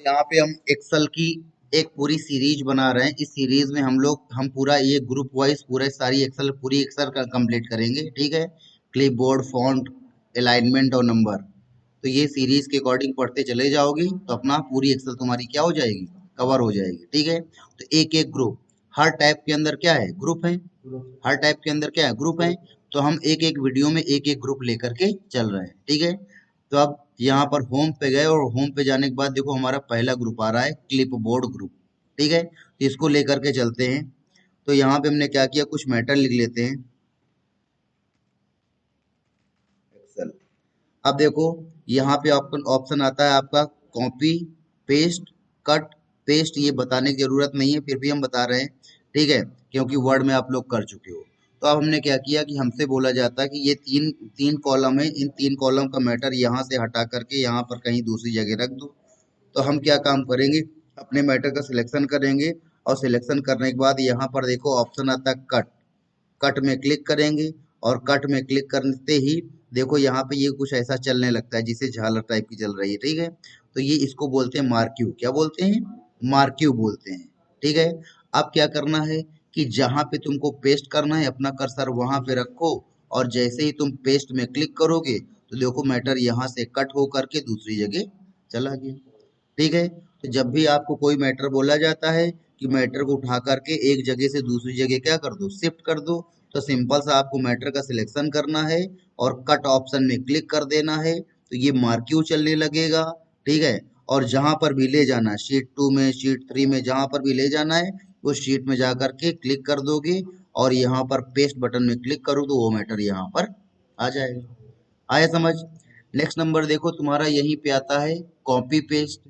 यहाँ पे हम एक्सेल की एक पूरी सीरीज बना रहे हैं। इस सीरीज में हम पूरा ये ग्रुप वाइज पूरी एक्सेल का कंप्लीट करेंगे। ठीक है, क्लिपबोर्ड, फॉन्ट, अलाइनमेंट और नंबर। तो ये सीरीज के अकॉर्डिंग पढ़ते चले जाओगे तो अपना पूरी एक्सेल तुम्हारी क्या हो जाएगी, कवर हो जाएगी। ठीक है, तो एक एक ग्रुप, हर टाइप के अंदर क्या है, ग्रुप है। हर टाइप के अंदर क्या है, ग्रुप है। तो हम एक एक वीडियो में एक एक ग्रुप लेकर के चल रहे हैं। ठीक है, तो अब यहाँ पर होम पे गए और होम पे जाने के बाद देखो हमारा पहला ग्रुप आ रहा है, क्लिप बोर्ड ग्रुप। ठीक है, तो इसको लेकर के चलते हैं। तो यहाँ पे हमने क्या किया, कुछ मैटर लिख लेते हैं। एक्सेल। अब देखो यहाँ पे ऑप्शन ऑप्शन आता है आपका कॉपी, पेस्ट, कट, पेस्ट। ये बताने की जरूरत नहीं है, फिर भी हम बता रहे हैं। ठीक है, क्योंकि वर्ड में आप लोग कर चुके हो। तो अब हमने क्या किया कि हमसे बोला जाता है कि ये तीन तीन कॉलम है, इन तीन कॉलम का मैटर यहाँ से हटा करके यहाँ पर कहीं दूसरी जगह रख दो। तो हम क्या काम करेंगे, अपने मैटर का सिलेक्शन करेंगे और सिलेक्शन करने के बाद यहाँ पर देखो ऑप्शन आता है कट। कट में क्लिक करेंगे और कट में क्लिक करते ही देखो यहाँ पे ये कुछ ऐसा चलने लगता है जिसे झालर टाइप की चल रही है। ठीक है, तो ये इसको बोलते हैं मार्क्यू। क्या बोलते हैं, मार्क्यू बोलते हैं। ठीक है, अब क्या करना है कि जहां पे तुमको पेस्ट करना है अपना कर्सर वहां पे रखो और जैसे ही तुम पेस्ट में क्लिक करोगे तो देखो मैटर यहाँ से कट हो करके दूसरी जगह चला गया। ठीक है, तो जब भी आपको कोई मैटर बोला जाता है कि मैटर को उठा करके एक जगह से दूसरी जगह क्या कर दो, शिफ्ट कर दो, तो सिंपल सा आपको मैटर का सिलेक्शन करना है और कट ऑप्शन में क्लिक कर देना है। तो ये मार्क्यू चलने लगेगा। ठीक है, और जहां पर भी ले जाना है, शीट 2 में, शीट 3 में, जहां पर भी ले जाना है उस शीट में जा करके क्लिक कर दोगे और यहाँ पर पेस्ट बटन में क्लिक करो तो वो मैटर यहाँ पर आ जाएगा। आया समझ। नेक्स्ट नंबर देखो तुम्हारा यहीं पे आता है कॉपी पेस्ट।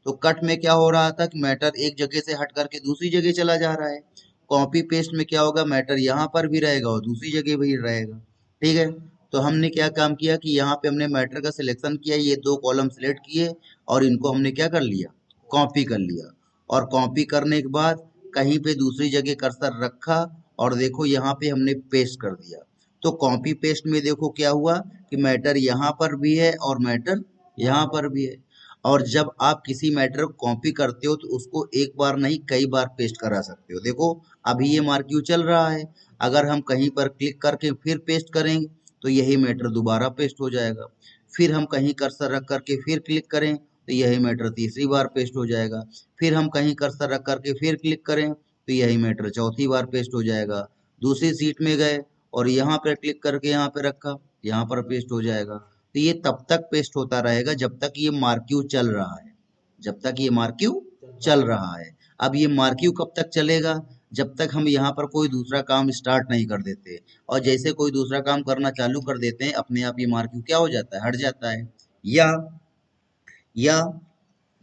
तो कट में क्या हो रहा था कि मैटर एक जगह से हट करके दूसरी जगह चला जा रहा है। कॉपी पेस्ट में क्या होगा, मैटर यहाँ पर भी रहेगा और दूसरी जगह भी रहेगा। ठीक है, तो हमने क्या काम किया कि यहाँ पे हमने मैटर का सिलेक्शन किया, ये दो कॉलम सिलेक्ट किए और इनको हमने क्या कर लिया, कॉपी कर लिया। और कॉपी करने के बाद कहीं पे दूसरी जगह कर्सर रखा और देखो यहाँ पे हमने पेस्ट कर दिया। तो कॉपी पेस्ट में देखो क्या हुआ कि मैटर यहाँ पर भी है और मैटर यहाँ पर भी है। और जब आप किसी मैटर को कॉपी करते हो तो उसको एक बार नहीं कई बार पेस्ट करा सकते हो। देखो अभी ये मार्क्यू चल रहा है, अगर हम कहीं पर क्लिक करके फिर पेस्ट करेंगे तो यही मैटर दोबारा पेस्ट हो जाएगा। फिर हम कहीं कर्सर रख करके फिर क्लिक करें तो यही मैटर तीसरी बार पेस्ट हो जाएगा। फिर हम कहीं कर्सर रख करके फिर क्लिक करें तो यही मैटर चौथी बार पेस्ट हो जाएगा। दूसरी सीट में गए और यहाँ पर क्लिक करके यहाँ पे रखा, यहाँ पर पेस्ट हो जाएगा। तो ये तब तक पेस्ट होता रहेगा जब तक ये मार्क्यू चल रहा है, जब तक ये मार्क्यू चल रहा है। अब ये मार्क्यू कब तक चलेगा, जब तक हम यहाँ पर कोई दूसरा काम स्टार्ट नहीं कर देते। और जैसे कोई दूसरा काम करना चालू कर देते हैं अपने आप ये मार्क्यू क्या हो जाता है, हट जाता है। या या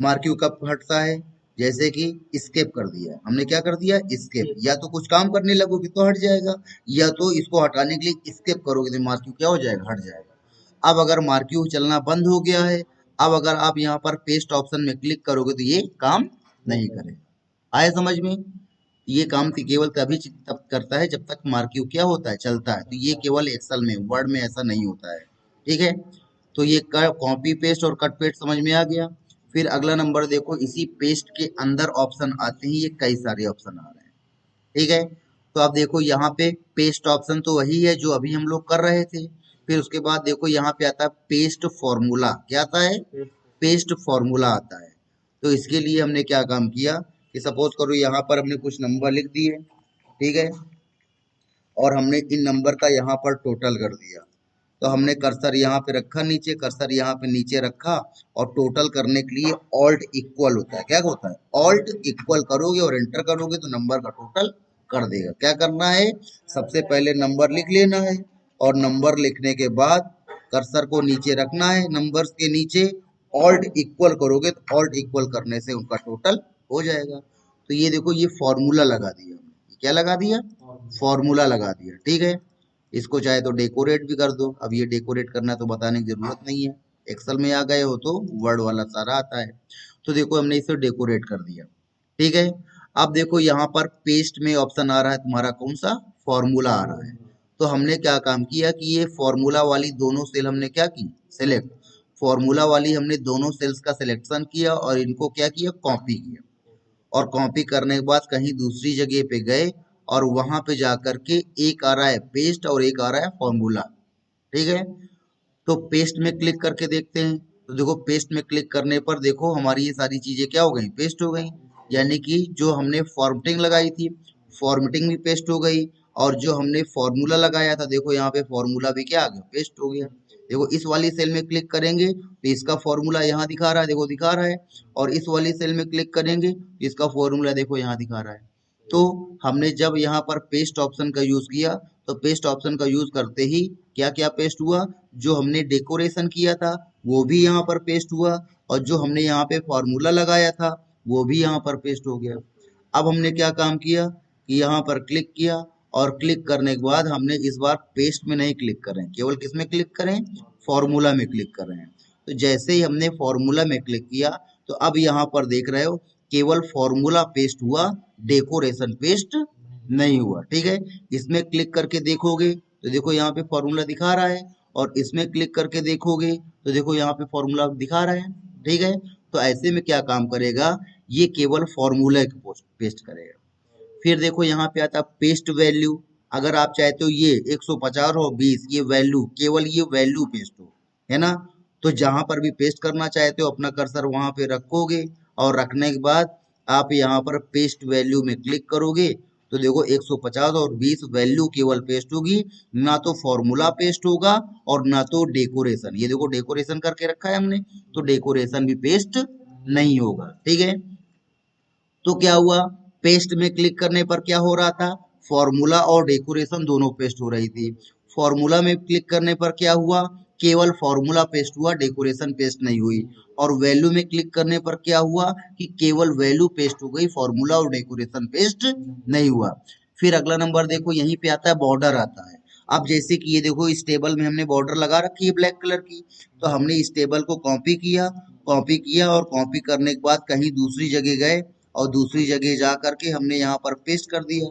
मार्क्यू कब हटता है, जैसे कि स्केप कर दिया हमने, क्या कर दिया, स्केप। या तो कुछ काम करने लगोगे तो हट जाएगा, या तो इसको हटाने के लिए स्केप करोगे तो मार्क्यू क्या हो जाएगा, हट जाएगा। अब अगर मार्क्यू चलना बंद हो गया है, अब अगर आप यहाँ पर पेस्ट ऑप्शन में क्लिक करोगे तो ये काम नहीं करेगा। आए समझ में। ये काम केवल तब करता है जब तक मार्क्यू क्या होता है, चलता है। तो ये केवल एक्सेल में, वर्ड में ऐसा नहीं होता है। ठीक है, तो ये कॉपी पेस्ट और कट पेस्ट समझ में आ गया। फिर अगला नंबर देखो, इसी पेस्ट के अंदर ऑप्शन आते हैं, ये कई सारे ऑप्शन आ रहे हैं। ठीक है, तो आप देखो यहाँ पे पेस्ट ऑप्शन तो वही है जो अभी हम लोग कर रहे थे। फिर उसके बाद देखो यहाँ पे आता है पेस्ट फॉर्मूला। क्या आता है, पेस्ट फॉर्मूला आता है। तो इसके लिए हमने क्या काम किया कि सपोज करो यहाँ पर हमने कुछ नंबर लिख दिए। ठीक है, और हमने इन नंबर का यहाँ पर टोटल कर दिया। तो हमने कर्सर यहाँ पे रखा नीचे, कर्सर यहाँ पे नीचे रखा और टोटल करने के लिए ऑल्ट इक्वल होता है। क्या होता है, ऑल्ट इक्वल करोगे और एंटर करोगे तो नंबर का टोटल कर देगा। क्या करना है, सबसे पहले नंबर लिख लेना है और नंबर लिखने के बाद कर्सर को नीचे रखना है, नंबर्स के नीचे ऑल्ट इक्वल करोगे तो ऑल्ट इक्वल करने से उनका टोटल हो जाएगा। तो ये देखो ये फॉर्मूला लगा दिया हमने। क्या लगा दिया, फॉर्मूला लगा दिया। ठीक है, इसको चाहे तो डेकोरेट भी कर दो। अब ये डेकोरेट करना तो बताने की जरूरत नहीं है, एक्सेल में आ गए हो तो वर्ड वाला सारा आता है। तो देखो हमने इसे डेकोरेट कर दिया। ठीक है, अब देखो यहाँ पर पेस्ट में ऑप्शन आ रहा है तुम्हारा कौन सा, फॉर्मूला आ रहा है। तो हमने क्या काम किया कि ये फॉर्मूला वाली दोनों सेल हमने क्या की, सेलेक्ट। फॉर्मूला वाली हमने दोनों सेल्स का सिलेक्शन किया और इनको क्या किया, कॉपी किया। और कॉपी करने के बाद कहीं दूसरी जगह पे गए और वहां पे जाकर के एक आ रहा है पेस्ट और एक आ रहा है फॉर्मूला। ठीक है, तो पेस्ट में क्लिक करके देखते हैं। तो देखो पेस्ट में क्लिक करने पर देखो हमारी ये सारी चीजें क्या हो गई, पेस्ट हो गई। यानी कि जो हमने फॉर्मेटिंग लगाई थी, फॉर्मेटिंग भी पेस्ट हो गई। और जो हमने फॉर्मूला लगाया था, देखो यहाँ पे फॉर्मूला भी क्या आ गया, पेस्ट हो गया। देखो इस वाली सेल में क्लिक करेंगे तो इसका फॉर्मूला यहाँ दिखा रहा है, देखो दिखा रहा है। और इस वाली सेल में क्लिक करेंगे तो इसका फॉर्मूला देखो यहाँ दिखा रहा है। तो हमने जब यहाँ पर पेस्ट ऑप्शन का यूज किया, तो पेस्ट ऑप्शन का यूज करते ही क्या क्या पेस्ट हुआ, जो हमने डेकोरेशन किया था वो भी यहाँ पर पेस्ट हुआ, और जो हमने यहाँ पे फॉर्मूला लगाया था वो भी यहाँ पर पेस्ट हो गया। अब हमने क्या काम किया कि यहाँ पर क्लिक किया, और क्लिक करने के बाद हमने इस बार पेस्ट में नहीं क्लिक कर रहे हैं, केवल किस में क्लिक करें, फॉर्मूला में क्लिक कर रहे हैं। तो जैसे ही हमने फॉर्मूला में क्लिक किया, तो अब यहाँ पर देख रहे हो केवल फॉर्मूला पेस्ट हुआ, डेकोरेशन पेस्ट नहीं हुआ। ठीक है, इसमें क्लिक करके देखोगे तो देखो यहाँ पे फॉर्मूला दिखा रहा है, और इसमें क्लिक करके देखोगे तो देखो यहाँ पे फॉर्मूला दिखा रहा है। ठीक है, तो ऐसे में क्या काम करेगा, ये केवल फॉर्मूला पेस्ट करेगा। फिर देखो यहाँ पे आता पेस्ट वैल्यू। अगर आप चाहते हो ये 150 और 20 ये वैल्यू, केवल ये वैल्यू पेस्ट हो, है ना, तो जहां पर भी पेस्ट करना चाहते हो अपना कर्सर वहां पे रखोगे, और रखने के बाद आप यहाँ पर पेस्ट वैल्यू में क्लिक करोगे तो देखो 150 और 20 वैल्यू केवल पेस्ट होगी, ना तो फॉर्मूला पेस्ट होगा और ना तो डेकोरेशन। ये देखो डेकोरेशन करके रखा है हमने, तो डेकोरेशन भी पेस्ट नहीं होगा। ठीक है, तो क्या हुआ, पेस्ट में क्लिक करने पर क्या हो रहा था, फॉर्मूला और डेकोरेशन दोनों पेस्ट हो रही थी। फॉर्मूला में क्लिक करने पर क्या हुआ, केवल फॉर्मूला पेस्ट हुआ, डेकोरेशन पेस्ट नहीं हुई। और वैल्यू में क्लिक करने पर क्या हुआ कि केवल वैल्यू पेस्ट हो गई, फॉर्मूला और डेकोरेशन पेस्ट नहीं हुआ। फिर अगला नंबर देखो, यहीं पे आता है बॉर्डर आता है। अब जैसे कि ये देखो इस टेबल में हमने बॉर्डर लगा रखी है ब्लैक कलर की, तो हमने इस टेबल को कॉपी किया और कॉपी करने के बाद कहीं दूसरी जगह गए और दूसरी जगह जा करके हमने यहाँ पर पेस्ट कर दिया।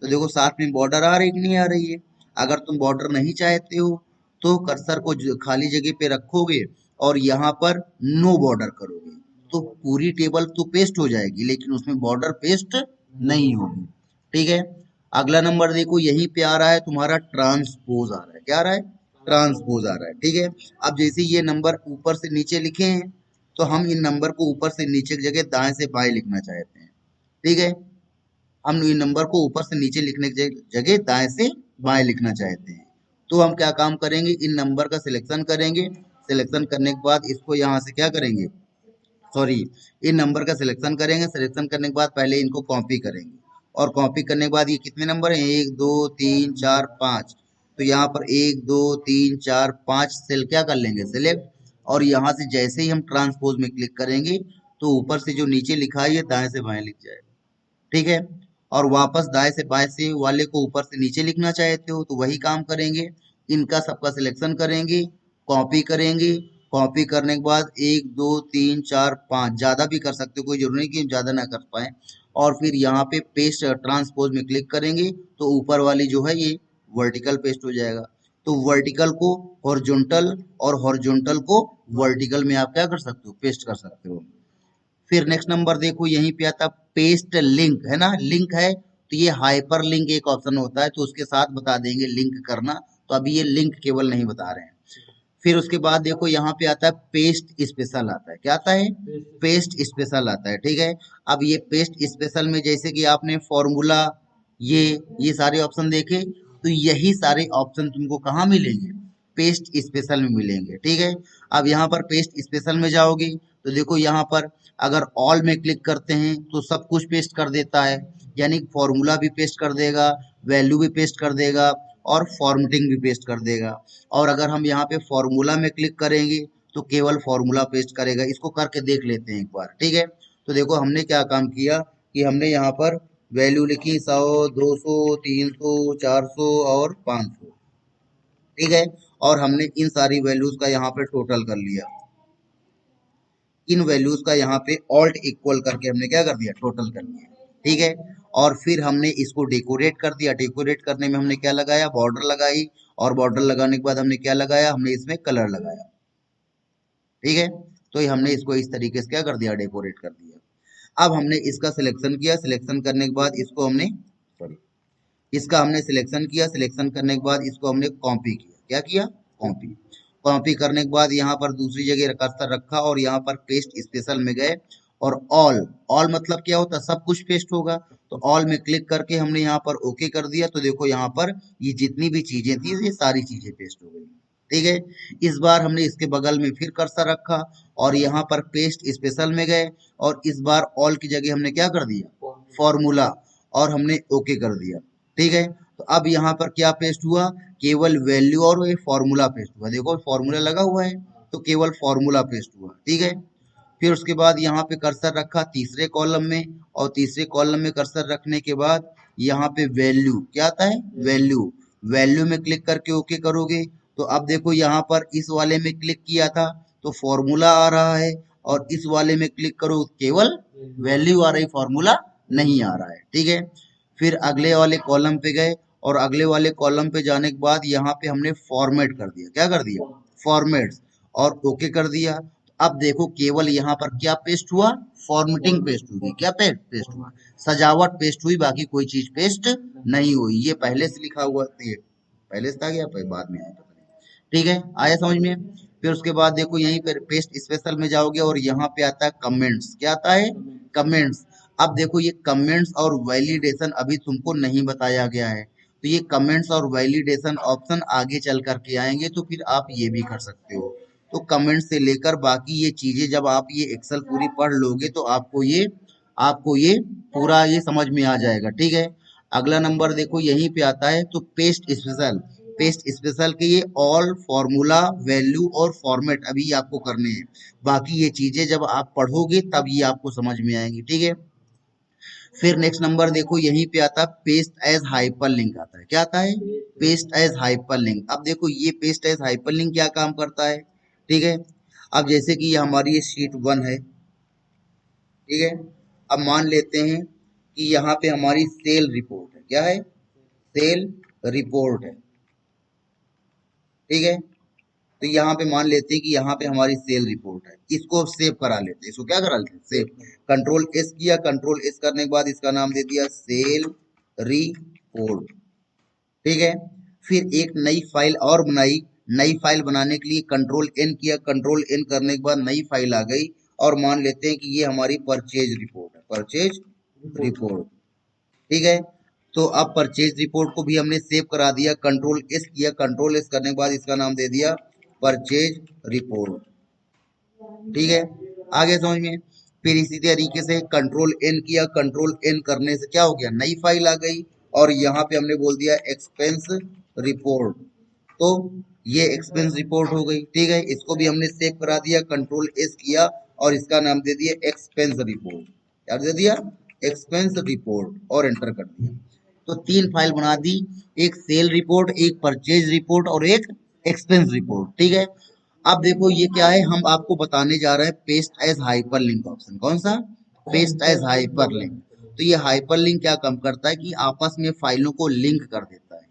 तो देखो साथ में बॉर्डर आ रही कि नहीं आ रही है। अगर तुम बॉर्डर नहीं चाहते हो तो कर्सर को खाली जगह पे रखोगे और यहाँ पर नो बॉर्डर करोगे, तो पूरी टेबल तो पेस्ट हो जाएगी लेकिन उसमें बॉर्डर पेस्ट नहीं होगी। ठीक है, अगला नंबर देखो, यहीं पे आ रहा है तुम्हारा ट्रांसपोज आ रहा है। क्या आ रहा है, ट्रांसपोज आ रहा है। ठीक है, अब जैसे ये नंबर ऊपर से नीचे लिखे हैं, तो हम इन नंबर को ऊपर से नीचे की जगह दाएं से बाएं लिखना चाहते हैं। ठीक है, हम इन नंबर को ऊपर से नीचे लिखने की जगह दाएं से बाएं लिखना चाहते हैं। तो हम क्या काम करेंगे, इन नंबर का सिलेक्शन करेंगे। सिलेक्शन करने के बाद इसको यहाँ से क्या करेंगे, सॉरी, इन नंबर का सिलेक्शन करेंगे। सिलेक्शन करने के बाद पहले इनको कॉपी करेंगे, और कॉपी करने के बाद ये कितने नंबर हैं, 1 2 3 4 5, तो यहाँ पर 1 2 3 4 5 सेल क्या कर लेंगे, सिलेक्ट। और यहाँ से जैसे ही हम ट्रांसपोज में क्लिक करेंगे तो ऊपर से जो नीचे लिखा है ये दाएं से बाएं लिख जाएगा। ठीक है, और वापस दाएं से बाएं से वाले को ऊपर से नीचे लिखना चाहते हो तो वही काम करेंगे। इनका सबका सिलेक्शन करेंगे, कॉपी करेंगे। कॉपी करने के बाद 1 2 3 4 5 ज्यादा भी कर सकते हो, कोई जरूरी नहीं कि ज्यादा ना कर पाए। और फिर यहाँ पे पेस्ट ट्रांसपोज में क्लिक करेंगे तो ऊपर वाली जो है ये वर्टिकल पेस्ट हो जाएगा। तो वर्टिकल को हॉरिजॉन्टल और हॉरिजॉन्टल को वर्टिकल में आप क्या कर सकते हो, पेस्ट कर सकते हो। फिर नेक्स्ट नंबर देखो, यहीं पे आता पेस्ट लिंक, है ना, लिंक है तो ये हाइपर लिंक एक ऑप्शन होता है, तो उसके साथ बता देंगे लिंक करना। तो अभी ये लिंक केवल नहीं बता रहे हैं। फिर उसके बाद देखो यहाँ पे आता है पेस्ट स्पेशल आता है। क्या आता है, पेस्ट स्पेशल आता है। ठीक है, अब ये पेस्ट स्पेशल में जैसे कि आपने फॉर्मूला, ये ये सारे ऑप्शन देखे, तो यही सारे ऑप्शन तुमको कहाँ मिलेंगे, पेस्ट स्पेशल में मिलेंगे। ठीक है, अब यहाँ पर पेस्ट स्पेशल में जाओगे तो देखो यहाँ पर अगर ऑल में क्लिक करते हैं तो सब कुछ पेस्ट कर देता है, यानी फॉर्मूला भी पेस्ट कर देगा, वैल्यू भी पेस्ट कर देगा और फॉर्मेटिंग भी पेस्ट कर देगा। और अगर हम यहाँ पे फॉर्मूला में क्लिक करेंगे तो केवल फॉर्मूला पेस्ट करेगा। इसको करके देख लेते हैं एक बार। ठीक है, तो देखो हमने क्या काम किया कि हमने यहाँ पर वैल्यू लिखी 100 200 300 400 और 500। ठीक है, और हमने इन सारी वैल्यूज का यहाँ पे टोटल कर लिया। इन वैल्यूज का यहाँ पे ऑल्ट इक्वल करके हमने क्या कर दिया, टोटल कर दिया। ठीक है, और फिर हमने इसको डेकोरेट कर दिया। डेकोरेट करने में हमने क्या लगाया, बॉर्डर लगाई, और बॉर्डर लगाने के बाद हमने क्या लगाया, हमने इसमें कलर लगाया। ठीक है, तो ये हमने इसको इस तरीके से क्या कर दिया, डेकोरेट कर दिया। अब हमने इसका सिलेक्शन किया, सिलेक्शन करने के बाद इसको हमने सॉरी इसका हमने सिलेक्शन किया, सिलेक्शन करने के बाद इसको हमने कॉपी किया, क्या किया, कॉपी। कॉपी करने के बाद यहाँ पर दूसरी जगह कर्सर रखा और यहाँ पर पेस्ट स्पेशल में गए और ऑल, ऑल मतलब क्या होता है, सब कुछ पेस्ट होगा, तो ऑल में क्लिक करके हमने यहाँ पर ओके कर दिया। तो देखो यहाँ पर ये जितनी भी चीजें थी ये सारी चीजें पेस्ट हो गई। ठीक है, इस बार हमने इसके बगल में फिर कर्सर रखा और यहाँ पर पेस्ट स्पेशल में गए और इस बार ऑल की जगह हमने क्या कर दिया, फॉर्मूला, और हमने ओके कर दिया। ठीक है, तो अब यहाँ पर क्या पेस्ट हुआ, केवल वैल्यू और ये फॉर्मूला पेस्ट हुआ। देखो फॉर्मूला लगा हुआ है तो केवल फॉर्मूला पेस्ट हुआ। ठीक है, फिर उसके बाद यहाँ पे कर्सर रखा तीसरे कॉलम में और तीसरे कॉलम में कर्सर रखने के बाद यहाँ पे वैल्यू क्या आता है, वैल्यू, वैल्यू में क्लिक करके ओके करोगे तो अब देखो यहाँ पर इस वाले में क्लिक किया था तो फॉर्मूला आ रहा है और इस वाले में क्लिक करो केवल वैल्यू आ रही, फॉर्मूला नहीं आ रहा है। ठीक है, फिर अगले वाले कॉलम पे गए और अगले वाले कॉलम पे जाने के बाद यहाँ पे हमने फॉर्मेट कर दिया, क्या कर दिया, फॉर्मेट, और ओके कर दिया। अब देखो केवल यहाँ पर क्या पेस्ट हुआ, फॉर्मेटिंग पेस्ट हुई, क्या पेस्ट हुआ, सजावट पेस्ट हुई, बाकी कोई चीज पेस्ट नहीं हुई। ये पहले से लिखा हुआ था, ये पहले से था क्या बाद में आया, ठीक है, आया समझ में। फिर उसके बाद देखो यहीं पर पेस्ट स्पेशल में जाओगे और यहाँ पे आता है कमेंट्स, क्या आता है, कमेंट्स। अब देखो ये कमेंट्स और वैलिडेशन अभी तुमको नहीं बताया गया है, तो ये कमेंट्स और वैलिडेशन ऑप्शन आगे चल करके आएंगे तो फिर आप ये भी कर सकते हो। तो कमेंट से लेकर बाकी ये चीजें जब आप ये एक्सेल पूरी पढ़ लोगे तो आपको ये पूरा ये समझ में आ जाएगा। ठीक है, अगला नंबर देखो यहीं पे आता है तो पेस्ट स्पेशल, पेस्ट स्पेशल के ये ऑल, फॉर्मूला, वैल्यू और फॉर्मेट अभी आपको करने हैं। बाकी ये चीजें जब आप पढ़ोगे तब ये आपको समझ में आएंगी। ठीक है, फिर नेक्स्ट नंबर देखो यहीं पे आता है पेस्ट एज हाइपरलिंक आता है, क्या आता है, पेस्ट एज हाइपरलिंक। अब देखो ये पेस्ट एज हाइपरलिंक क्या काम करता है। ठीक है, अब जैसे कि ये हमारी शीट 1 है, ठीक है, अब मान लेते हैं कि यहाँ पे हमारी सेल रिपोर्ट है, क्या है, सेल रिपोर्ट है। ठीक है, तो यहाँ पे मान लेते हैं कि यहाँ पे हमारी सेल रिपोर्ट है, इसको सेव करा लेते हैं, इसको क्या करा लेते हैं, सेव। कंट्रोल एस किया, कंट्रोल एस करने के बाद इसका नाम दे दिया सेल रिपोर्ट। ठीक है, फिर एक नई फाइल और बनाई, नई फाइल बनाने के लिए कंट्रोल एन किया, कंट्रोल एन करने के बाद नई फाइल आ गई और मान लेते हैं कि ये हमारी परचेज रिपोर्ट है, परचेज रिपोर्ट। ठीक है, तो अब परचेज रिपोर्ट को भी हमने सेव करा दिया, कंट्रोल एस किया, कंट्रोल एस करने के बाद इसका नाम दे दिया परचेज रिपोर्ट। ठीक है, आगे समझ में। फिर इसी तरीके से कंट्रोल एन किया, कंट्रोल एन करने से क्या हो गया, नई फाइल आ गई और यहाँ पे हमने बोल दिया एक्सपेंस रिपोर्ट, तो ये एक्सपेंस रिपोर्ट हो गई। ठीक है, इसको भी हमने सेव करा दिया, कंट्रोल एस किया और इसका नाम दे दिया एक्सपेंस रिपोर्ट, क्या दे दिया, एक्सपेंस रिपोर्ट, और एंटर कर दिया। तो 3 फाइल बना दी, एक सेल रिपोर्ट, एक परचेज रिपोर्ट और एक एक्सपेंस रिपोर्ट। ठीक है, अब देखो ये क्या है, हम आपको बताने जा रहे हैं पेस्ट एज हाइपरलिंक ऑप्शन, कौन सा, पेस्ट एज हाइपरलिंक। तो ये हाइपरलिंक क्या काम करता है कि आपस में फाइलों को लिंक कर देता है,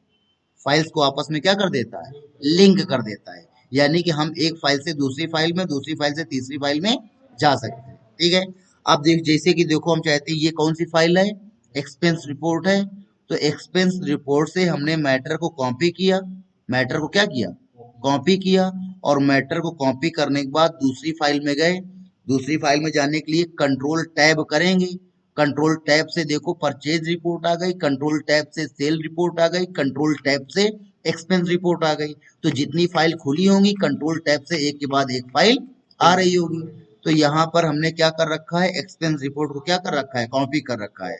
फाइल्स को आपस में क्या कर देता है, लिंक कर देता है। यानी कि हम एक फाइल से दूसरी फाइल में, दूसरी फाइल से तीसरी फाइल में जा सकते हैं। ठीक है, अब देख जैसे कि देखो हम चाहते हैं ये कौन सी फाइल है, एक्सपेंस रिपोर्ट है, तो एक्सपेंस रिपोर्ट से हमने मैटर को कॉपी किया, मैटर को क्या किया, कॉपी किया, और मैटर को कॉपी करने के बाद दूसरी फाइल में गए, दूसरी फाइल में जाने के लिए कंट्रोल टैब करेंगे, कंट्रोल टैब से देखो परचेज रिपोर्ट आ गई, कंट्रोल टैब से सेल रिपोर्ट आ गई, कंट्रोल टैब से एक्सपेंस रिपोर्ट आ गई। तो जितनी फाइल खुली होंगी कंट्रोल टैब से एक के बाद एक फाइल आ रही होगी। तो यहाँ पर हमने क्या कर रखा है, एक्सपेंस रिपोर्ट को क्या कर रखा है, कॉपी कर रखा है।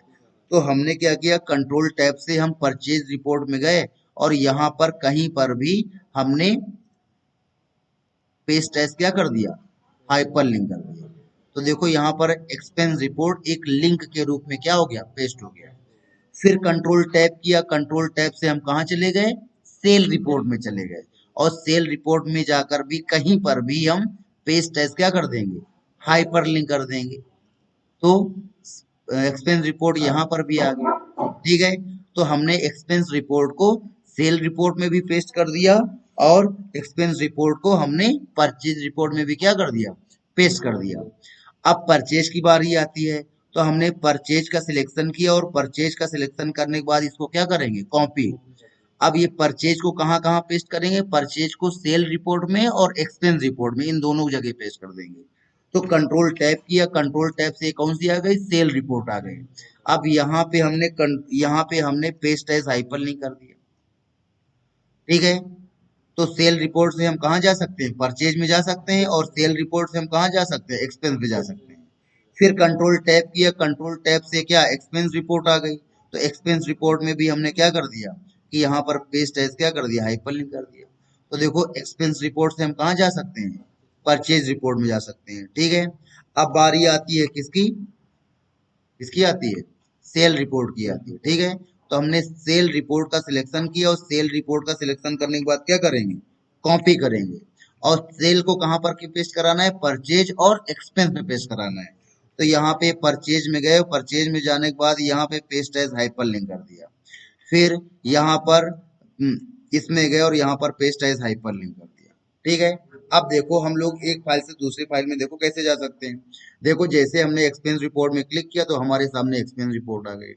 तो हमने क्या किया, कंट्रोल टैब से हम परचेज रिपोर्ट में गए और यहाँ पर कहीं पर भी हमने पेस्ट एज क्या कर दिया, हाइपर लिंक कर दिया। तो देखो यहाँ पर एक्सपेंस रिपोर्ट एक लिंक के रूप में क्या हो गया, पेस्ट हो गया। फिर कंट्रोल टैब किया, कंट्रोल टैब से हम कहाँ चले गए, सेल रिपोर्ट में चले गए और सेल रिपोर्ट में जाकर भी कहीं पर भी हम पेस्ट एज क्या कर देंगे, हाइपर लिंक कर देंगे। तो एक्सपेंस रिपोर्ट यहाँ पर भी आ गई। ठीक है, तो हमने एक्सपेंस रिपोर्ट को सेल रिपोर्ट में भी पेस्ट कर दिया और एक्सपेंस रिपोर्ट को हमने परचेज रिपोर्ट में भी क्या कर दिया, पेस्ट कर दिया। अब परचेज की बारी आती है, तो हमने परचेज का सिलेक्शन किया और परचेज का सिलेक्शन करने के बाद इसको क्या करेंगे, कॉपी। अब ये परचेज को कहाँ कहाँ पेस्ट करेंगे, परचेज को सेल रिपोर्ट में और एक्सपेंस रिपोर्ट में, इन दोनों जगह पेस्ट कर देंगे। तो कंट्रोल टैब किया, कंट्रोल टैब से कौन सी आ गई, सेल रिपोर्ट आ गई। अब यहाँ पे हमने पेस्ट एज हाइपरलिंक कर दिया, ठीक है। तो सेल रिपोर्ट से हम कहाँ जा सकते हैं, परचेज में जा सकते हैं, और सेल रिपोर्ट से हम कहाँ जा सकते हैं, एक्सपेंस में जा सकते हैं। फिर कंट्रोल टैब किया, कंट्रोल टैब से क्या, एक्सपेंस रिपोर्ट आ गई। तो एक्सपेंस रिपोर्ट में भी हमने क्या कर दिया कि यहाँ पर पेस्ट एज क्या कर दिया, हाइपरलिंक कर दिया। तो देखो एक्सपेंस रिपोर्ट से हम कहाँ जा सकते हैं, परचेज रिपोर्ट में जा सकते हैं, ठीक है। अब बारी आती है किसकी, किसकी आती है, सेल रिपोर्ट की आती है, ठीक है। तो हमने सेल रिपोर्ट का सिलेक्शन किया, और सेल रिपोर्ट का सिलेक्शन करने के बाद क्या करेंगे, कॉपी करेंगे। और सेल को कहाँ पर पेस्ट कराना है, परचेज और एक्सपेंस में पेस्ट कराना है। तो यहाँ पे परचेज में गए, परचेज में जाने के बाद यहाँ पे पेस्ट एज हाइपरलिंक कर दिया। फिर यहाँ पर इसमें गए और यहाँ पर पेस्ट एज हाइपरलिंक कर दिया, ठीक है। अब देखो हम लोग एक फाइल से दूसरी फाइल में देखो कैसे जा सकते हैं। देखो जैसे हमने एक्सपेंस रिपोर्ट में क्लिक किया तो हमारे सामने एक्सपेंस रिपोर्ट आ गई,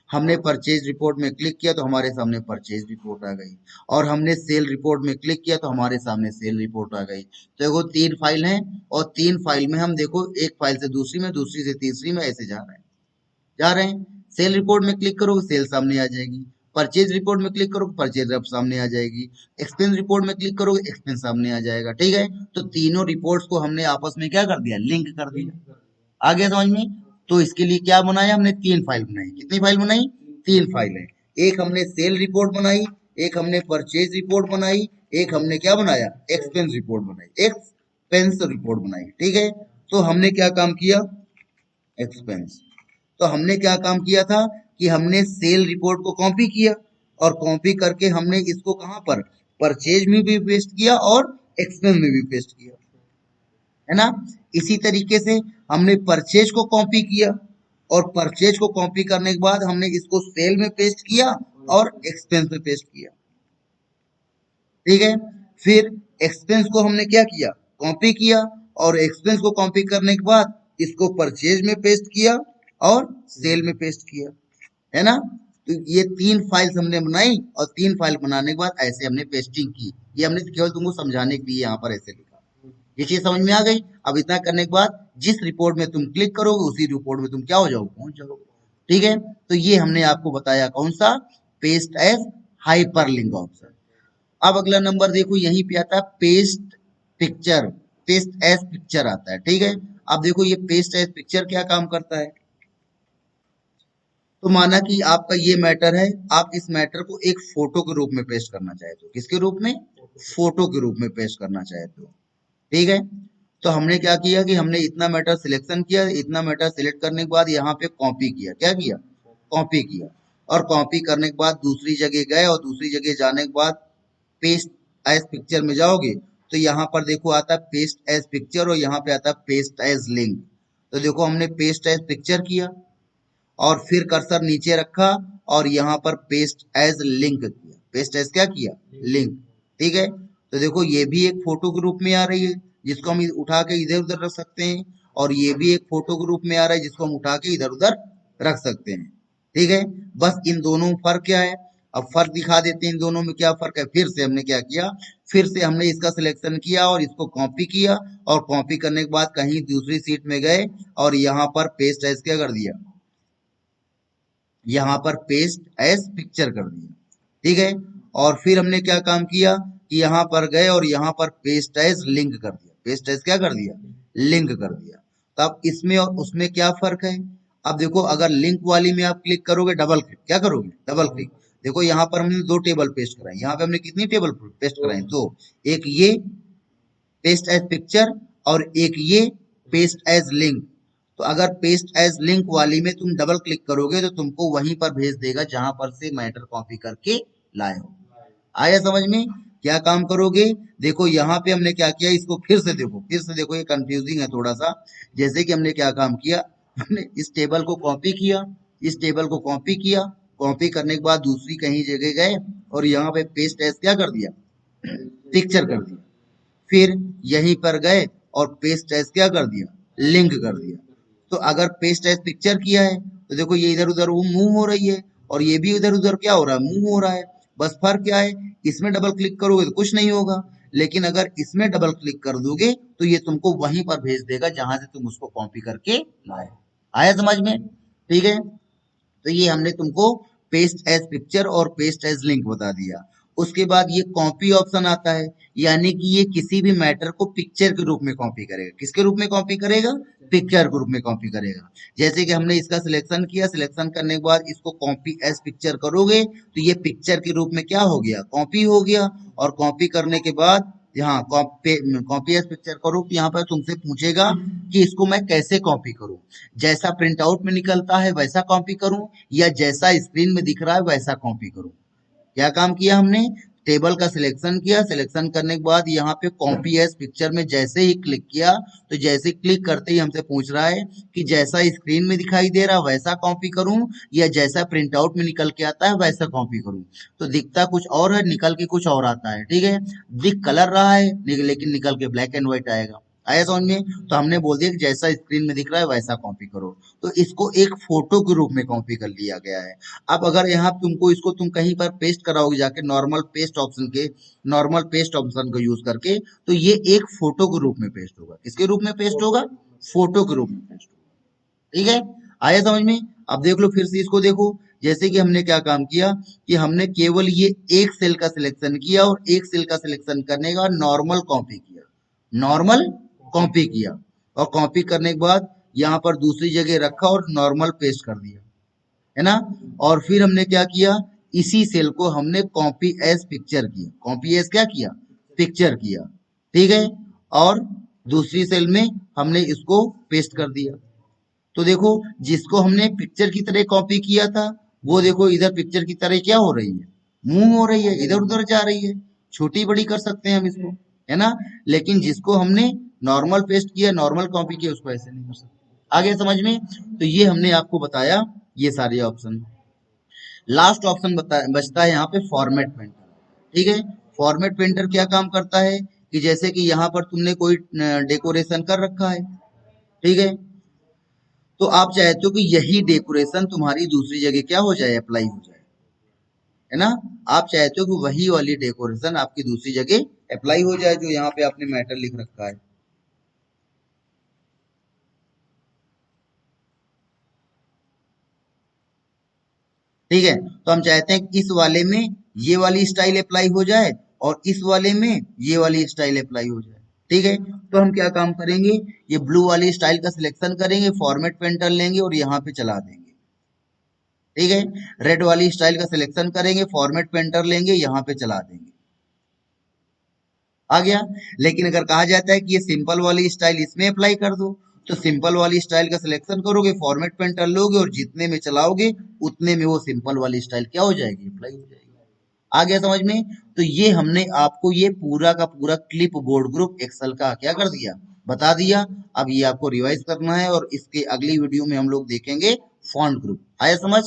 हमने परचेज रिपोर्ट में क्लिक किया तो हमारे सामने परचेज रिपोर्ट आ गई, और हमने सेल रिपोर्ट में क्लिक किया तो हमारे सामने सेल रिपोर्ट आ गई। तो देखो 3 फाइल हैं, और 3 फाइल में हम देखो एक फाइल से दूसरी में, दूसरी से तीसरी में ऐसे जा रहे हैं। सेल रिपोर्ट में क्लिक करोगे सेल सामने आ जाएगी, परचेज रिपोर्ट में क्लिक करोगे परचेज अब सामने आ जाएगी, एक्सपेंस रिपोर्ट में क्लिक करोगे एक्सपेंस सामने आ जाएगा, ठीक है। तो तीनों रिपोर्ट्स को हमने आपस में क्या कर दिया, लिंक कर दिया। आ गया समझ में। तो इसके लिए क्या बनाया हमने, 3 फाइल बनाई। कितनी फाइल बनाई, 3 फाइल है। एक हमने सेल रिपोर्ट बनाई, एक हमने परचेज रिपोर्ट बनाई, एक हमने क्या बनाया, एक्सपेंस रिपोर्ट बनाई, एक्सपेंस रिपोर्ट बनाई, ठीक है। तो हमने क्या काम किया, एक्सपेंस। तो हमने क्या काम किया था कि हमने सेल रिपोर्ट को कॉपी किया, और कॉपी करके हमने इसको कहां पर, परचेज में भी पेस्ट किया और एक्सपेंस में भी पेस्ट किया, है ना। इसी तरीके से हमने परचेज को कॉपी किया, और परचेज को कॉपी करने के बाद हमने इसको सेल में पेस्ट किया और एक्सपेंस में पेस्ट किया, ठीक है। फिर एक्सपेंस को हमने क्या किया, कॉपी किया, और एक्सपेंस को कॉपी करने के बाद इसको परचेज में पेस्ट किया और सेल में पेस्ट किया, है ना। तो ये 3 फाइल्स हमने बनाई, और 3 फाइल बनाने के बाद ऐसे हमने पेस्टिंग की। ये हमने केवल तुमको समझाने के लिए यहाँ पर ऐसे लिखा। ये चीज समझ में आ गई। अब इतना करने के बाद जिस रिपोर्ट में तुम क्लिक करोगे उसी रिपोर्ट में तुम क्या हो जाओगे, पहुंच जाओगे, ठीक है। तो ये हमने आपको बताया कौन सा, पेस्ट एज हाइपरलिंक ऑप्शन। अब अगला नंबर देखो, यहीं पे आता है paste picture, paste as picture आता है, ठीक है। अब देखो ये पेस्ट एज पिक्चर क्या काम करता है। तो माना कि आपका ये मैटर है, आप इस मैटर को एक फोटो के रूप में पेस्ट करना चाहते हो, किसके रूप में, फोटो के रूप में पेस्ट करना चाहते हो, ठीक है। तो हमने क्या किया कि हमने इतना मैटर सिलेक्शन किया, इतना मैटर सिलेक्ट करने के बाद यहाँ पे कॉपी किया, क्या किया, कॉपी किया। और कॉपी करने के बाद दूसरी जगह गए, और दूसरी जगह जाने के बाद पेस्ट एज पिक्चर में जाओगे तो यहाँ पर देखो आता है पेस्ट एज पिक्चर, और यहाँ पे आता है पेस्ट एज लिंक। तो देखो हमने पेस्ट एज पिक्चर किया, और फिर कर्सर नीचे रखा, और यहाँ पर पेस्ट एज लिंक किया, पेस्ट एज क्या किया, लिंक, ठीक है। तो देखो ये भी एक फोटो के रूप में आ रही है, जिसको हम उठा के इधर उधर रख सकते हैं, और ये भी एक फोटो के रूप में आ रहा है जिसको हम उठा के इधर उधर रख सकते हैं, ठीक है। बस इन दोनों में फर्क क्या है, अब फर्क दिखा देते हैं इन दोनों में क्या फर्क है। फिर से हमने क्या किया, फिर से हमने इसका सिलेक्शन किया और इसको कॉपी किया, और कॉपी करने के बाद कहीं दूसरी सीट में गए और यहाँ पर पेस्ट एज क्या कर दिया, यहाँ पर पेस्ट एज पिक्चर कर दिया, ठीक है। और फिर हमने क्या काम किया कि यहाँ पर गए और यहाँ पर पेस्ट एज लिंक कर दिया, पेस्ट एज क्या कर दिया, लिंक कर दिया। तो अब इसमें और उसमें क्या फर्क है। अब देखो अगर लिंक वाली में आप क्लिक करोगे, डबल क्लिक, क्या करोगे, डबल क्लिक। देखो यहाँ पर हमने 2 टेबल पेस्ट कराई, यहाँ पे हमने कितनी टेबल पेस्ट कराई, 2। एक ये पेस्ट एज पिक्चर, और एक ये पेस्ट एज लिंक। तो अगर पेस्ट एज लिंक वाली में तुम डबल क्लिक करोगे तो तुमको वहीं पर भेज देगा जहां पर से मैटर कॉपी करके लाए हो। आया समझ में, क्या काम करोगे। देखो यहाँ पे हमने क्या किया, इसको फिर से देखो, फिर से देखो, ये कंफ्यूजिंग है थोड़ा सा। जैसे कि हमने क्या काम किया, हमने इस टेबल को कॉपी किया, इस टेबल को कॉपी किया, कॉपी करने के बाद दूसरी कहीं जगह गए और यहाँ पे पेस्ट एज क्या कर दिया, पिक्चर कर दिया। फिर यहीं पर गए और पेस्ट एज क्या कर दिया, लिंक कर दिया। तो अगर पेस्ट एज पिक्चर किया है तो देखो ये इधर उधर वो मूव हो रही है और ये भी इधर उधर क्या हो रहा है, मूव हो रहा है। बस फर्क क्या है, इसमें डबल क्लिक करोगे तो कुछ नहीं होगा, लेकिन अगर इसमें डबल क्लिक कर दोगे तो ये तुमको वहीं पर भेज देगा जहां से तुम उसको कॉपी करके लाए। आया समझ में? ठीक है, तो ये हमने तुमको पेस्ट एज पिक्चर और पेस्ट एज लिंक बता दिया। उसके बाद ये कॉपी ऑप्शन आता है, यानी कि ये किसी भी मैटर को पिक्चर के रूप में कॉपी करेगा। किसके रूप में कॉपी करेगा, पिक्चर के रूप में कॉपी करेगा। जैसे कि हमने इसका सिलेक्शन किया, सिलेक्शन करने के बाद इसको कॉपी एज पिक्चर करोगे तो ये पिक्चर के रूप में क्या हो गया, कॉपी हो गया। और कॉपी करने के बाद यहाँ कॉपी एज पिक्चर करो तो यहाँ पर तुमसे पूछेगा कि इसको मैं कैसे कॉपी करूं। जैसा प्रिंट आउट में निकलता है वैसा कॉपी करूं या जैसा स्क्रीन में दिख रहा है वैसा कॉपी करूं। क्या काम किया हमने, टेबल का सिलेक्शन किया, सिलेक्शन करने के बाद यहाँ पे कॉपी एज पिक्चर में जैसे ही क्लिक किया तो जैसे क्लिक करते ही हमसे पूछ रहा है कि जैसा स्क्रीन में दिखाई दे रहा वैसा कॉपी करूं या जैसा प्रिंट आउट में निकल के आता है वैसा कॉपी करूं। तो दिखता कुछ और है, निकल के कुछ और आता है। ठीक है, दिख कलर रहा है लेकिन निकल के ब्लैक एंड व्हाइट आएगा। आया समझ में? तो हमने बोल दिया कि जैसा स्क्रीन में दिख रहा है वैसा कॉपी करो। तो इसको एक फोटो के रूप में कॉपी कर लिया गया है। अब अगर यहाँ तुमको इसको तुम कहीं पर पेस्ट कराओगे जाके नॉर्मल पेस्ट ऑप्शन को यूज करके, तो ये एक फोटो के रूप में पेस्ट होगा। किसके रूप में पेस्ट होगा, फोटो के रूप में पेस्ट होगा। ठीक है, आया समझ में? अब देख लो फिर से इसको देखो, जैसे कि हमने क्या काम किया कि हमने केवल ये एक सेल का सिलेक्शन किया और एक सेल का सिलेक्शन करने का नॉर्मल कॉपी किया, नॉर्मल कॉपी किया। और कॉपी करने के बाद यहाँ पर दूसरी जगह रखा और नॉर्मल पेस्ट कर दिया, है ना। और फिर हमने क्या किया, इसी सेल को हमने कॉपी एज पिक्चर किया, कॉपी एज क्या किया, पिक्चर किया। ठीक है, और दूसरी सेल में हमने इसको पेस्ट कर दिया। तो देखो जिसको हमने पिक्चर की तरह कॉपी किया था वो देखो इधर पिक्चर की तरह क्या हो रही है, मूव हो रही है, इधर उधर जा रही है। छोटी बड़ी कर सकते हैं हम इसको, है ना। लेकिन जिसको हमने नॉर्मल पेस्ट किया, नॉर्मल कॉपी किया, उसको ऐसे नहीं कर सकते। आगे समझ में? तो ये हमने आपको बताया ये सारे ऑप्शन। लास्ट ऑप्शन बचता है यहाँ पे फॉर्मेट पेंटर। ठीक है, फॉर्मेट पेंटर क्या काम करता है कि जैसे कि यहाँ पर तुमने कोई डेकोरेशन कर रखा है, ठीक है, तो आप चाहते हो कि यही डेकोरेशन तुम्हारी दूसरी जगह क्या हो जाए, अप्लाई हो जाए, है ना। आप चाहते हो कि वही वाली डेकोरेशन आपकी दूसरी जगह अप्लाई हो जाए जो यहाँ पे आपने मैटर लिख रखा है। ठीक है, तो हम चाहते हैं कि इस वाले में ये वाली स्टाइल अप्लाई हो जाए और इस वाले में ये वाली स्टाइल अप्लाई हो जाए। ठीक है, तो हम क्या काम करेंगे, ये ब्लू वाली स्टाइल का सिलेक्शन करेंगे, फॉर्मेट पेंटर लेंगे और यहाँ पे चला देंगे। ठीक है, रेड वाली स्टाइल का सिलेक्शन करेंगे, फॉर्मेट पेंटर लेंगे, यहाँ पे चला देंगे। आ गया। लेकिन अगर कहा जाता है कि ये सिंपल वाली स्टाइल इसमें अप्लाई कर दो, तो सिंपल वाली स्टाइल का सिलेक्शन करोगे, फॉर्मेट पेंटर लोगे और जितने में चलाओगे उतने में वो सिंपल वाली स्टाइल क्या हो जाएगी, अप्लाई हो जाएगी। आ गया समझ में? तो ये हमने आपको ये पूरा का पूरा क्लिप बोर्ड ग्रुप एक्सेल का क्या कर दिया, बता दिया। अब ये आपको रिवाइज करना है और इसके अगली वीडियो में हम लोग देखेंगे फॉन्ट ग्रुप। आया समझ?